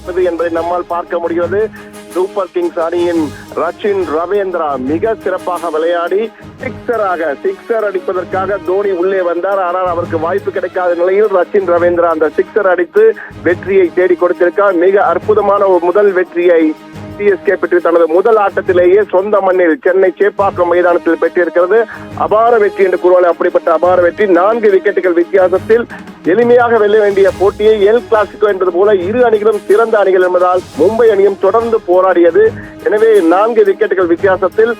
என்பதை நம்மால் பார்க்க முடிகிறது. சூப்பர் கிங்ஸ் அணியின் ரச்சின் ரவீந்திரா மிக சிறப்பாக விளையாடி சிக்ஸர் அடிப்பதற்காக தோனி உள்ளே வந்தார். ஆனால் அவருக்கு வாய்ப்பு கிடைக்காத நிலையில் ரச்சின் ரவீந்திரா அந்த சிக்ஸர் அடித்து வெற்றியை தேடி கொடுத்திருக்கார். மிக அற்புதமான ஒரு முதல் வெற்றியை சிஎஸ்கே பெற்று தனது முதல் ஆட்டத்திலேயே சொந்த மண்ணில் சென்னை சேப்பாக்கம் மைதானத்தில் பெற்றிருக்கிறது. அபார வெற்றி என்று கூறுவாங்க. அப்படிப்பட்ட அபார வெற்றி 4 விக்கெட்டுகள் வித்தியாசத்தில் எளிமையாக வெல்ல வேண்டிய போட்டியை எல் கிளாசிக்கோ என்பது போல இரு அணிகளும் சிறந்த அணிகள் என்பதால் மும்பை அணியும் தொடர்ந்து போராடியது. எனவே 4 விக்கெட்டுகள் வித்தியாசத்தில்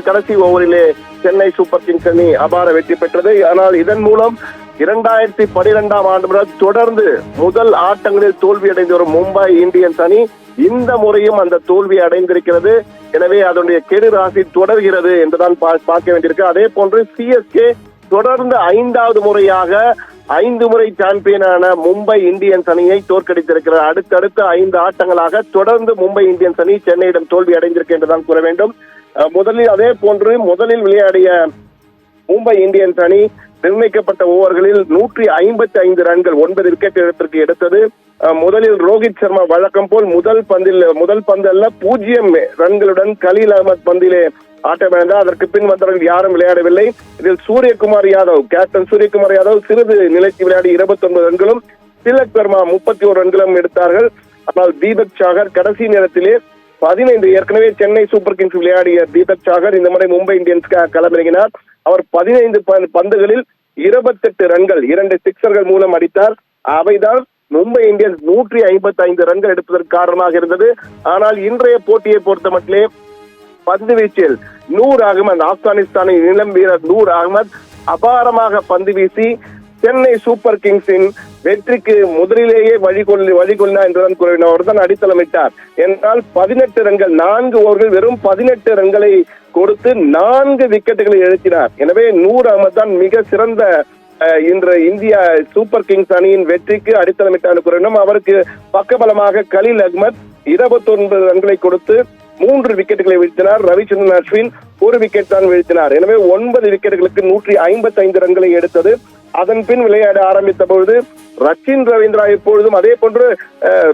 கடைசி ஓவரிலே சென்னை சூப்பர் கிங்ஸ் அணி அபார வெற்றி பெற்றது. ஆனால் இதன் மூலம் 2012ஆம் ஆண்டு முதல் தொடர்ந்து முதல் ஆட்டங்களில் தோல்வி அடைந்து வரும் மும்பை இந்தியன்ஸ் அணி இந்த முறையும் அந்த தோல்வி அடைந்திருக்கிறது. எனவே அதனுடைய கெடு ராசி தொடர்கிறது என்றுதான் பார்க்க வேண்டியிருக்கு. அதே போன்று சிஎஸ்கே தொடர்ந்து 5வது முறையாக 5 முறை சாம்பியனான மும்பை இந்தியன்ஸ் அணியை தோற்கடித்திருக்கிறது. அடுத்தடுத்த 5 ஆட்டங்களாக தொடர்ந்து மும்பை இந்தியன்ஸ் அணி சென்னையிடம் தோல்வி அடைந்திருக்கு என்றுதான் கூற வேண்டும். முதலில் விளையாடிய மும்பை இந்தியன்ஸ் அணி நிர்ணயிக்கப்பட்ட ஓவர்களில் 155 ரன்கள் 9 விக்கெட் இடத்திற்கு எடுத்தது. முதலில் ரோஹித் சர்மா வழக்கம் போல் முதல் பந்து அல்ல 0 ரன்களுடன் கலீல் அகமது பந்திலே ஆட்டமிழந்தார். அதற்கு பின் வந்தவர்கள் யாரும் விளையாடவில்லை. இதில் கேப்டன் சூரியகுமார் யாதவ் சிறிது நிலைத்து விளையாடி 29 ரன்களும், திலக் வர்மா 31 ரன்களும் எடுத்தார்கள். ஆனால் தீபக் சாகர் கடைசி நேரத்திலே 15 ஏற்கனவே சென்னை சூப்பர் கிங்ஸ் விளையாடிய தீபக் சாகர் இந்த முறை மும்பை இந்தியன்ஸ் களமிறங்கினார். அவர் 15 பந்துகளில் 28 ரன்கள் 2 சிக்ஸர்கள் மூலம் அடித்தார். அவைதான் மும்பை இந்தியன்ஸ் 155 ரன்கள் எடுப்பதற்கு காரணமாக இருந்தது. ஆனால் இன்றைய போட்டியை பொறுத்த மட்டிலே பந்து வீச்சில் நூர் அகமது, ஆப்கானிஸ்தானின் இளம் வீரர் நூர் அகமது அபாரமாக பந்து வீசி சென்னை சூப்பர் கிங்ஸின் வெற்றிக்கு முதலிலேயே வழிகொள்ளா என்றுதான் கூறினார். அவர்தான் அடித்தளமிட்டார். என்றால் 18 ரன்கள் 4 ஓவர்கள் வெறும் 18 ரன்களை கொடுத்து 4 விக்கெட்டுகளை எழுத்தினார். எனவே நூர் அகமது தான் மிக சிறந்த இன்று இந்தியா சூப்பர் கிங்ஸ் அணியின் வெற்றிக்கு அடித்தளமிட்டார் கூறினோம். அவருக்கு பக்கபலமாக கலீல் அகமது 29 ரன்களை கொடுத்து 3 விக்கெட்டுகளை வீழ்த்தினார். ரவிச்சந்திரன் அஸ்வின் 1 விக்கெட் தான் வீழ்த்தினார். எனவே 9 விக்கெட்டுகளுக்கு 155 ரன்களை எடுத்தது. அதன் பின் விளையாட ஆரம்பித்த பொழுது ரச்சின் ரவீந்திரா எப்பொழுதும் அதே போன்று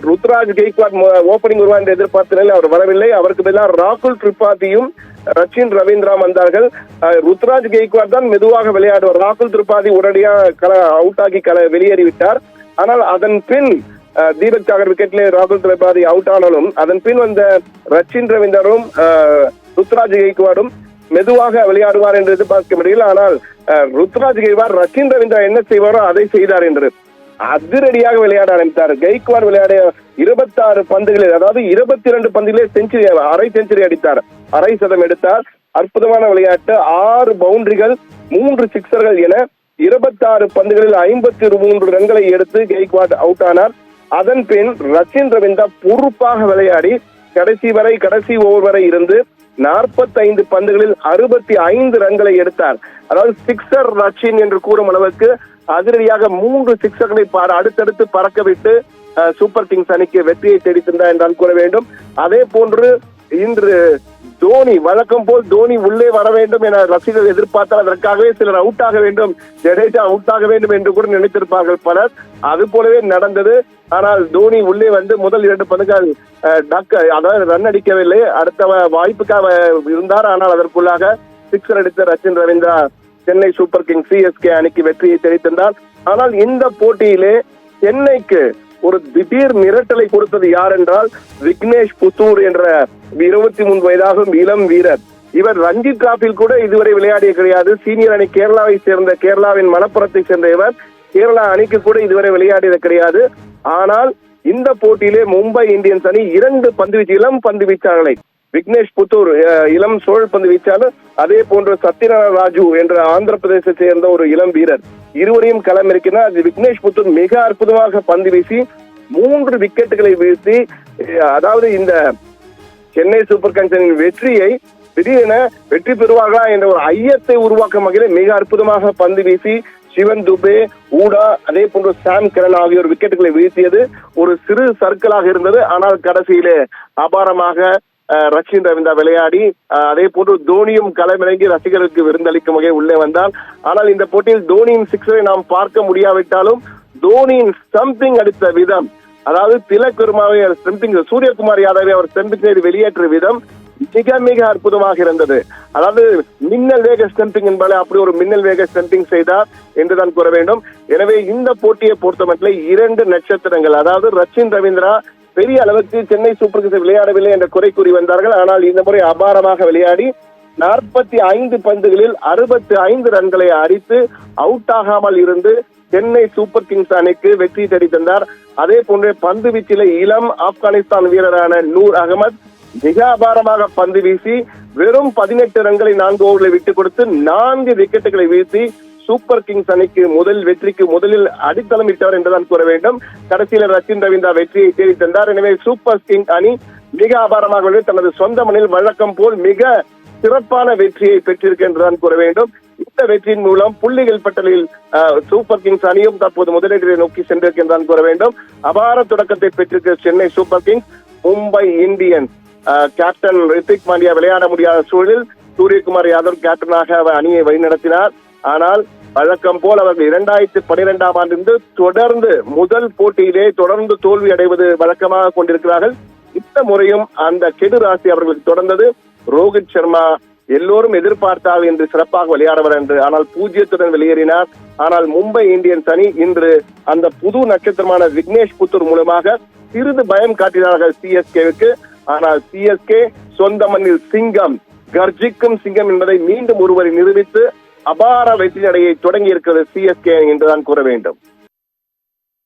ருத்ராஜ் கெய்க்வாட் ஓபனிங் வருவார் என்று எதிர்பார்த்த நிலையில் அவர் வரவில்லை. அவருக்கு பதிலாக ராகுல் திரிபாதியும் ரச்சின் ரவீந்திரா வந்தார்கள். ருத்ராஜ் கெய்க்வாட் தான் மெதுவாக விளையாடுவார். ராகுல் திரிபாதி உடனடியாக அவுட் ஆகி வெளியேறிவிட்டார். ஆனால் அதன் பின் தீபக் சாகர் விக்கெட்டிலே ராகுல் திரிபாதி அவுட் ஆனாலும் அதன் பின் வந்த ரச்சின் ரவீந்திரரும் ருத்ராஜ் கெய்க்வாடும் மெதுவாக விளையாடுவார் என்று எதிர்பார்க்க முடியல. ஆனால் ருத்ராஜ் கெய்க்வாட் ரச்சின் ரவீந்திரா என்ன செய்வாரோ அதை செய்தார் என்று அதிரடியாக விளையாட ஆரம்பித்தார். கெய்க்வாட் விளையாடிய 26 பந்துகளில், அதாவது 22 பந்துகளிலே அரை செஞ்சுரி அடித்தார், அரை சதம் எடுத்தார். அற்புதமான விளையாட்டு. 6 பவுண்டரிகள் 3 சிக்ஸர்கள் என 26 பந்துகளில் 53 ரன்களை எடுத்து கெய்க்வாட் அவுட் ஆனார். அதன் பின் ரச்சின் ரவீந்திரா பொறுப்பாக விளையாடி கடைசி ஓவர் வரை இருந்து 45 பந்துகளில் 65 ரன்களை எடுத்தார். அதாவது சிக்ஸர் ரச்சின் என்று கூறும் அளவுக்கு அதிரடியாக 3 சிக்ஸர்களை அடுத்தடுத்து பறக்க விட்டு சூப்பர் கிங்ஸ் அணிக்கு வெற்றியை தேடித்தந்தார் என்றால் கூற வேண்டும். அதே போன்று இன்று தோனி வழக்கம் போல் தோனி உள்ளே வர வேண்டும் என ரசிகர்கள் எதிர்பார்த்தால் அதற்காகவே சிலர் அவுட் ஆக வேண்டும், ஜடேஜா அவுட் ஆக வேண்டும் என்று கூட நினைத்திருப்பார்கள் பலர். அது போலவே நடந்தது. ஆனால் தோனி உள்ளே வந்து முதல் 2 பந்துகள் அதாவது ரன் அடிக்கவில்லை. அடுத்த வாய்ப்புக்காக இருந்தார். ஆனால் அதற்குள்ளாக சிக்ஸர் அடித்த Rachin Ravindra Chennai super Kings CSK அணிக்கு வெற்றியை தெரிவித்தார். ஆனால் இந்த போட்டியிலே சென்னைக்கு ஒரு திடீர் மிரட்டலை கொடுத்தது யார் என்றால் விக்னேஷ் புத்தூர் என்ற 23 வயதாகும் இளம் வீரர். இவர் ரஞ்சி டிராபியில் கூட இதுவரை விளையாடிய கிடையாது. சீனியர் அணி கேரளாவின் மலப்புரத்தை சேர்ந்த இவர் கேரளா அணிக்கு கூட இதுவரை விளையாடியது கிடையாது. ஆனால் இந்த போட்டியிலே மும்பை இந்தியன்ஸ் அணி 2 இளம் பந்து வீச்சாளர்களை, விக்னேஷ் புத்தூர் இளம் சோழ் பந்து வீச்சாளர், அதே போன்று சத்யநாராயண ராஜு என்ற ஆந்திர பிரதேசத்தை சேர்ந்த ஒரு இளம் வீரர், இருவரையும் களம் இருக்கிறார். விக்னேஷ் புத்தூர் மிக அற்புதமாக பந்து வீசி 3 விக்கெட்டுகளை வீழ்த்தி, அதாவது இந்த சென்னை சூப்பர் கிங்ஸின் வெற்றியை திடீரென வெற்றி பெறுவார்களா என்ற ஒரு ஐயத்தை உருவாக்கும் வகையில் மிக அற்புதமாக பந்து வீசி சிவன் துபே, ஊடா, அதே போன்று சாம் கரன் ஆகியோர் விக்கெட்டுகளை வீழ்த்தியது ஒரு சிறு சர்க்கிளாக இருந்தது. ஆனால் கடைசியிலே அபாரமாக ரச்சின் ரவீந்திரா விளையாடி, அதே போன்று தோனியும் களமிறங்கி ரசிகர்களுக்கு விருந்தளிக்கும் வகை உள்ளே வந்தால். ஆனால் இந்த போட்டியில் தோனியின் சிக்ஸரை நாம் பார்க்க முடியாவிட்டாலும் தோனியின் ஸ்டம்பிங் அடித்த விதம், அதாவது திலக் வர்மாவை ஸ்டம்பிங், சூரியகுமார் யாதவை அவர் ஸ்டம்பிங் செய்து வெளியேற்ற விதம் மிக மிக அற்புதமாக இருந்தது. அதாவது மின்னல் வேக ஸ்டம்பிங் என்பதை அப்படி ஒரு மின்னல் வேக ஸ்டம்பிங் செய்தார் என்றுதான் கூற வேண்டும். எனவே இந்த போட்டியை பொறுத்தமட்டில் 2 நட்சத்திரங்கள், அதாவது ரச்சின் ரவீந்திரா பெரிய அளவுக்கு சென்னை சூப்பர் கிங்ஸ் விளையாடவில்லை என்ற குறை கூறி வந்தார்கள். ஆனால் இந்த முறை அபாரமாக விளையாடி 45 பந்துகளில் 65 ரன்களை அடித்து அவுட் ஆகாமல் இருந்து சென்னை சூப்பர் கிங்ஸ் அணிக்கு வெற்றி தேடி தந்தார். அதே போன்ற பந்து வீச்சில இளம் ஆப்கானிஸ்தான் வீரரான நூர் அகமது மிக அபாரமாக பந்து வீசி வெறும் 18 ரன்களை 4 ஓவர்களை விட்டுக் கொடுத்து 4 விக்கெட்டுகளை வீழ்த்தி சூப்பர் கிங்ஸ் அணிக்கு வெற்றிக்கு முதலில் அடித்தளம் இட்டவர் என்றுதான் கூற வேண்டும். கடைசியில் ரச்சின் ரவீந்திரா வெற்றியை தேடி தந்தார். எனவே சூப்பர் கிங்ஸ் அணி மிக அபாரமாக தனது சொந்த மண்ணில் வழக்கம் போல் மிக சிறப்பான வெற்றியை பெற்றிருக்கின்றதான் கூற வேண்டும். இந்த வெற்றியின் மூலம் புள்ளிகள் பட்டியலில் சூப்பர் கிங்ஸ் அணியும் தற்போது முதலிடத்தை நோக்கி சென்றிருக்கின்றான் கூற வேண்டும். அபார தொடக்கத்தை பெற்றிருக்கிற Chennai super kings Mumbai Indians captain Hardik Pandya விளையாட முடியாத சூழலில் சூரியகுமார் யாதவ் கேப்டனாக அணியை வழிநடத்தினார். ஆனால் வழக்கம் போல் அவர்கள் 2012ஆம் ஆண்டிலிருந்து தொடர்ந்து முதல் போட்டியிலே தொடர்ந்து தோல்வி அடைவது வழக்கமாக கொண்டிருக்கிறார்கள். இந்த முறையும் அந்த கெடு ராசி அவர்களுக்கு தொடர்ந்தது. ரோஹித் சர்மா எல்லோரும் எதிர்பார்த்தால் என்று சிறப்பாக விளையாடுவார் என்று, ஆனால் 0 வெளியேறினார். ஆனால் மும்பை இந்தியன்ஸ் அணி இன்று அந்த புது நட்சத்திரமான விக்னேஷ் புத்தூர் மூலமாக சிறிது பயம் காட்டினார்கள் சிஎஸ்கேவுக்கு. ஆனால் சிஎஸ்கே சொந்த மண்ணில் சிங்கம், கர்ஜிக்கும் சிங்கம் என்பதை மீண்டும் ஒருவரை நிரூபித்து அபார வெற்றி நடையை தொடங்கி இருக்கிறது சிஎஸ்கே என்றுதான் கூற வேண்டும்.